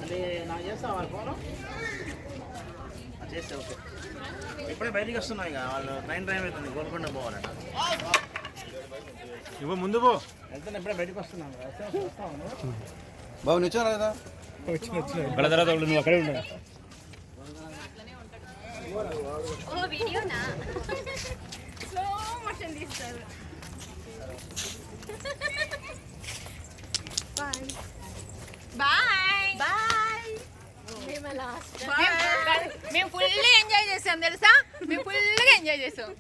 అరే నాకు చేస్తావా ఫోను చేస్తే ఓకే. ఇప్పుడే బయటికి వస్తున్నాయి ఇక వాళ్ళు ట్రైన్ టైం అవుతుంది గోల్కొండ పోవాలంట. ఇవ్వ ముందు పో వెళ్తున్నా ఇప్పుడే బయటకు వస్తున్నాను. బాబు నిచ్చారా కదా ఇక్కడ తర్వాత నువ్వు అక్కడే ఉండవు. మేము ఫుల్ ఎంజాయ్ చేసాం తెలుసా, మేము ఫుల్గా ఎంజాయ్ చేసాం.